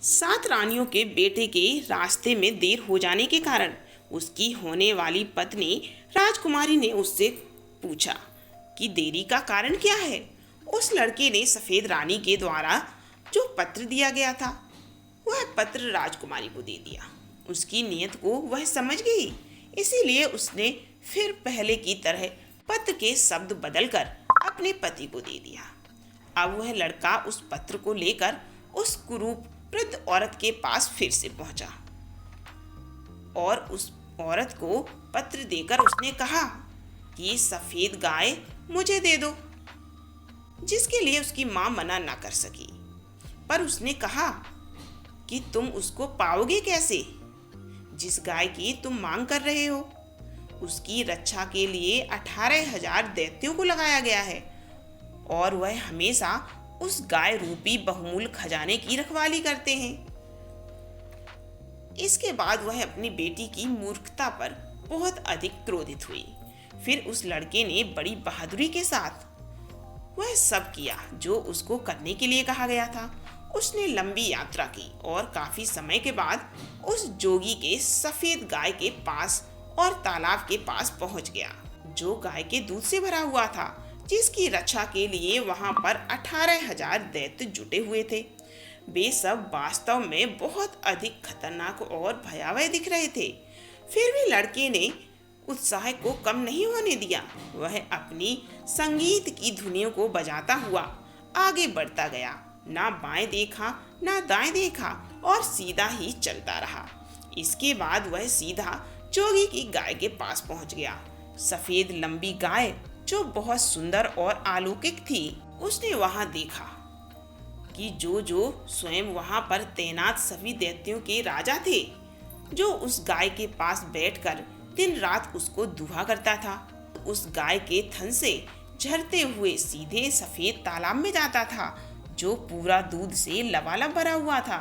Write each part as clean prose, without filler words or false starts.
सात रानियों के बेटे के रास्ते में देर हो जाने के कारण उसकी होने वाली पत्नी राजकुमारी ने उससे पूछा कि देरी का कारण क्या है। उस लड़के ने सफेद रानी के द्वारा जो पत्र दिया गया था वह पत्र राजकुमारी को दे दिया। उसकी नीयत को वह समझ गई, इसीलिए उसने फिर पहले की तरह पत्र के शब्द बदलकर अपने पति को दे दिया। अब वह लड़का उस पत्र को लेकर उस कुरूप वृद्ध औरत के पास फिर से पहुंचा और उस औरत को पत्र देकर उसने कहा कि सफेद गाय मुझे दे दो, जिसके लिए उसकी मां मना ना कर सकी। पर उसने कहा कि तुम उसको पाओगे कैसे? जिस गाय की तुम मांग कर रहे हो उसकी रक्षा के लिए 18,000 दैत्यों को लगाया गया है और वह हमेशा उस गाय रूपी बहुमूल्य खजाने की रखवाली करते हैं। इसके बाद वह अपनी बेटी की मूर्खता पर बहुत अधिक क्रोधित हुई। फिर उस लड़के ने बड़ी बहादुरी के साथ वह सब किया जो उसको करने के लिए कहा गया था। उसने लंबी यात्रा की और काफी समय के बाद उस जोगी के सफेद गाय के पास और तालाब के पास पहुंच गया, जो गाय के दूध से भरा हुआ था, जिसकी रक्षा के लिए वहां पर 18,000 दैत्य जुटे हुए थे। वे सब वास्तव में बहुत अधिक खतरनाक और भयावह दिख रहे थे। फिर भी लड़के ने उत्साह को कम नहीं होने दिया। वह अपनी संगीत की धुनियों को बजाता हुआ आगे बढ़ता गया, ना बाएं देखा ना दाएं देखा और सीधा ही चलता रहा। इसके बाद वह सीधा जोगी की गाय के पास पहुंच गया। सफेद लंबी गाय जो बहुत सुंदर और अलौकिक थी, उसने वहां देखा कि जो स्वयं वहां पर तैनात सभी दैत्यों के राजा थे, जो उस गाय के पास बैठकर दिन रात उसको दुहा करता था, उस गाय के थन से झरते हुए सीधे सफेद तालाब में जाता था, जो पूरा दूध से लबालब भरा हुआ था।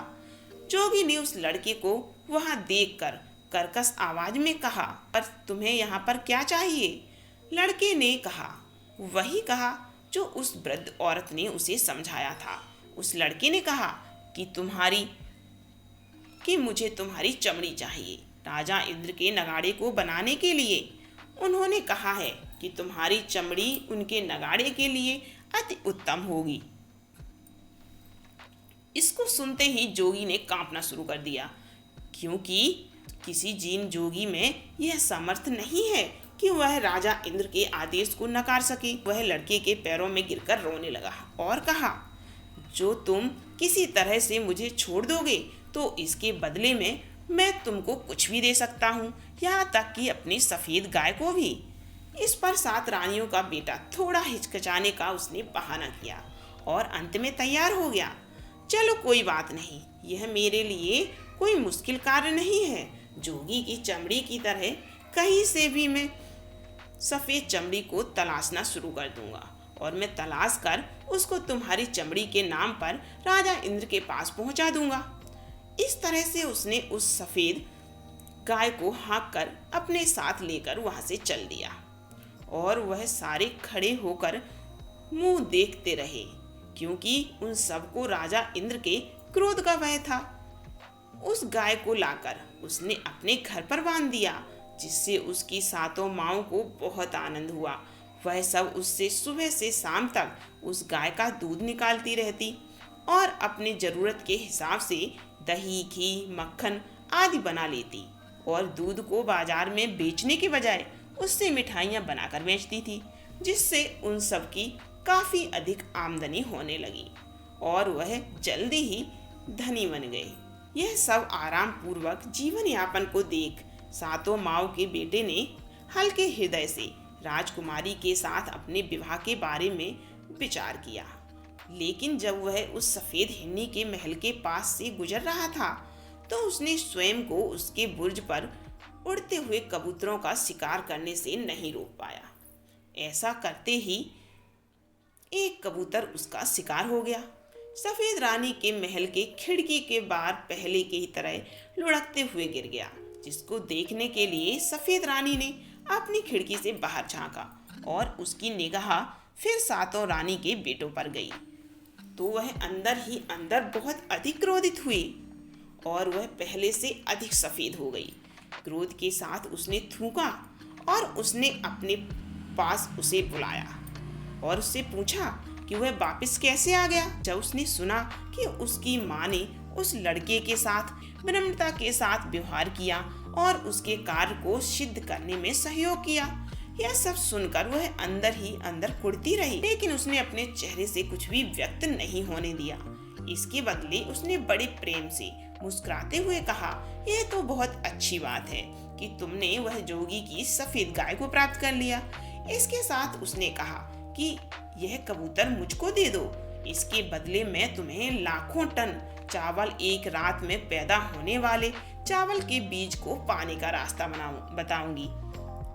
जोगी ने उस लड़के को वहां देखकर कर्कश आवाज में कहा, पर तुम्हें यहाँ पर क्या चाहिए? लड़के ने कहा, वही कहा जो उस वृद्ध औरत ने उसे समझाया था। उस लड़के ने कहा कि मुझे तुम्हारी चमड़ी चाहिए राजा इंद्र के नगाड़े को बनाने के लिए। उन्होंने कहा है कि तुम्हारी चमड़ी उनके नगाड़े के लिए अति उत्तम होगी। इसको सुनते ही जोगी ने कांपना शुरू कर दिया, क्योंकि किसी जीन जोगी में यह सामर्थ्य नहीं है कि वह राजा इंद्र के आदेश को नकार सके। वह लड़के के पैरों में गिरकर रोने लगा और कहा, जो तुम किसी तरह से मुझे छोड़ दोगे तो इसके बदले में मैं तुमको कुछ भी दे सकता हूँ, यहाँ तक कि अपनी सफेद गाय को भी। इस पर सात रानियों का बेटा थोड़ा हिचकिचाने का उसने बहाना किया और अंत में तैयार हो गया। चलो कोई बात नहीं, यह मेरे लिए कोई मुश्किल कार्य नहीं है। जोगी की चमड़ी की तरह कहीं से भी मैं सफेद चमड़ी को तलाशना शुरू कर दूंगा और मैं तलाश कर उसको तुम्हारी चमड़ी के नाम पर राजा इंद्र के पास पहुंचा दूंगा। इस तरह से उसने उस सफेद गाय को हाँक कर अपने साथ लेकर वहां से चल दिया और वह सारे खड़े होकर मुंह देखते रहे, क्योंकि उन सबको राजा इंद्र के क्रोध का भय था। उस गाय को लाकर उसने अपने घर पर बांध दिया, जिससे उसकी सातों माँओं को बहुत आनंद हुआ। वह सब उससे सुबह से शाम तक उस गाय का दूध निकालती रहती और अपनी जरूरत के हिसाब से दही, घी, मक्खन आदि बना लेती और दूध को बाजार में बेचने के बजाय उससे मिठाइयाँ बनाकर बेचती थी, जिससे उन सब की काफ़ी अधिक आमदनी होने लगी और वह जल्दी ही धनी बन गए। यह सब आराम पूर्वक जीवन यापन को देख सातों माँओं के बेटे ने हल्के हृदय से राजकुमारी के साथ अपने विवाह के बारे में विचार किया। लेकिन जब वह उस सफेद हिरनी के महल के पास से गुजर रहा था, तो उसने स्वयं को उसके बुर्ज पर उड़ते हुए कबूतरों का शिकार करने से नहीं रोक पाया। ऐसा करते ही एक कबूतर उसका शिकार हो गया। सफेद रानी के महल के खिड़की के बाहर पहले की ही तरह लुढ़कते हुए गिर गया, जिसको देखने के लिए सफेद रानी ने अपनी खिड़की से बाहर झांका और उसकी निगाह फिर सातों रानी के बेटों पर गई, तो वह अंदर ही अंदर बहुत अधिक क्रोधित हुई और वह पहले से अधिक सफेद हो गई। क्रोध के साथ उसने थूका और उसने अपने पास उसे बुलाया और उससे पूछा कि वह वापस कैसे आ गया। जब उसने सुना कि उसकी माँ ने उस लड़के के साथ विनम्रता के साथ व्यवहार किया और उसके कार्य को सिद्ध करने में सहयोग किया, यह सब सुनकर वह अंदर ही अंदर कुढ़ती रही, लेकिन उसने अपने चेहरे से कुछ भी व्यक्त नहीं होने दिया। इसके बदले उसने बड़े प्रेम से मुस्कुराते हुए कहा, यह तो बहुत अच्छी बात है कि तुमने वह जोगी की सफेद गाय को प्राप्त कर लिया। इसके साथ उसने कहा कि यह कबूतर मुझको दे दो, इसके बदले मैं तुम्हें लाखों टन चावल एक रात में पैदा होने वाले चावल के बीज को पाने का रास्ता बताऊंगी।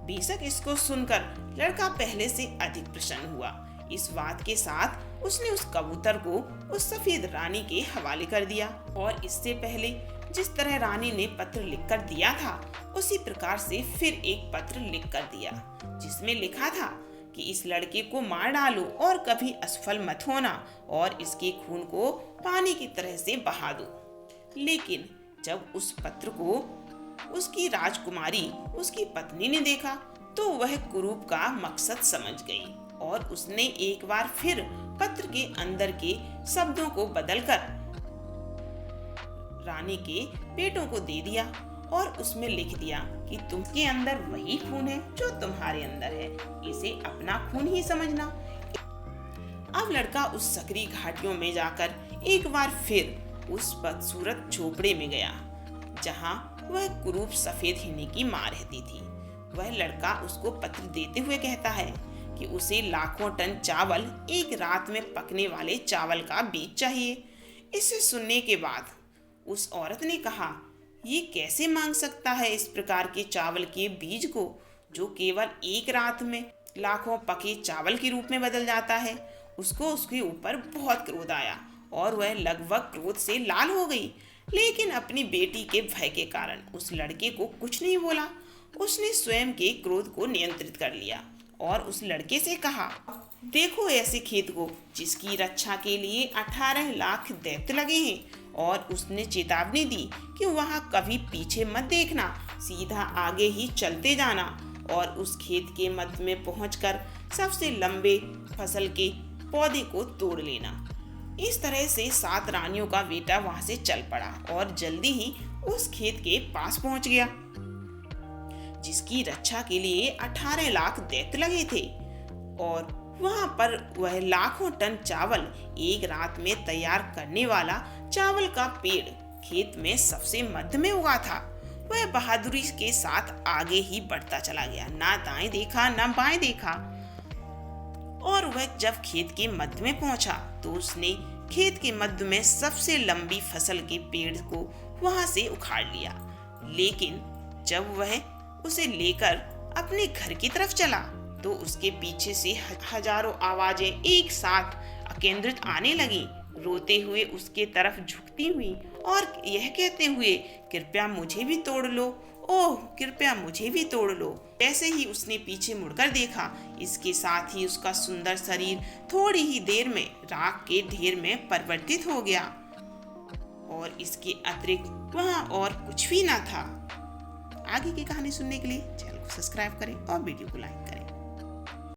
बेशक इसको सुनकर लड़का पहले से अधिक प्रसन्न हुआ। इस बात के साथ उसने उस कबूतर को उस सफेद रानी के हवाले कर दिया और इससे पहले जिस तरह रानी ने पत्र लिखकर दिया था उसी प्रकार से फिर एक पत्र लिख कर दिया, जिसमें लिखा था कि इस लड़के को मार डालो और कभी असफल मत होना और इसके खून को पानी की तरह से बहा दो। लेकिन जब उस पत्र को उसकी राजकुमारी उसकी पत्नी ने देखा तो वह कुरूप का मकसद समझ गई और उसने एक बार फिर पत्र के अंदर के शब्दों को बदलकर रानी के बेटों को दे दिया और उसमें लिख दिया कि तुमके अंदर वही खून है जो तुम्हारे अंदर है, इसे अपना खून ही समझना। अब लड़का उस सकरी घाटियों में जाकर एक बार फिर उस बदसूरत झोपड़े में गया जहां वह कुरूप सफेद हिरनी की माँ रहती थी। वह लड़का उसको पत्र देते हुए कहता है कि उसे लाखों टन चावल एक रात में पकने वाले चावल का बीज चाहिए। इसे सुनने के बाद उस औरत ने कहा, ये कैसे मांग सकता है इस प्रकार के चावल के बीज को जो केवल एक रात में लाखों पके चावल के रूप में बदल जाता है। उसको उसके ऊपर बहुत क्रोध आया और वह लगभग क्रोध से लाल हो गई, लेकिन अपनी बेटी के भय के कारण उस लड़के को कुछ नहीं बोला। उसने स्वयं के क्रोध को नियंत्रित कर लिया और उस लड़के से कहा, देखो ऐसे खेत को जिसकी रक्षा के लिए 18 लाख दैत्य लगे हैं। और उसने चेतावनी दी कि वहां कभी पीछे मत देखना, सीधा आगे ही चलते जाना और उस खेत के मध्य में पहुंचकर सबसे लंबे फसल के पौधे को तोड़ लेना। इस तरह से 7 रानियों का बेटा वहां से चल पड़ा और जल्दी ही उस खेत के पास पहुंच गया जिसकी रक्षा के लिए 18 लाख दैत्य लगे थे और वहां पर वह लाखों टन चावल एक रात में तैयार करने वाला चावल का पेड़ खेत में सबसे मध्य में उगा था। वह बहादुरी के साथ आगे ही बढ़ता चला गया, ना दाएं देखा ना बाएं देखा। और वह जब खेत के मध्य में पहुंचा तो उसने खेत के मध्य में सबसे लंबी फसल के पेड़ को वहां से उखाड़ लिया। लेकिन जब वह उसे लेकर अपने घर की तरफ चला तो उसके पीछे से हजारों आवाजें एक साथ अकेंद्रित आने लगी, रोते हुए उसके तरफ झुकती हुई और यह कहते हुए, कृपया मुझे भी तोड़ लो, ओह कृपया मुझे भी तोड़ लो। जैसे ही उसने पीछे मुड़कर देखा, इसके साथ ही उसका सुंदर शरीर थोड़ी ही देर में राख के ढेर में परिवर्तित हो गया और इसके अतिरिक्त वहां और कुछ भी ना था। आगे की कहानी सुनने के लिए चैनल को सब्सक्राइब करें और वीडियो को लाइक करें।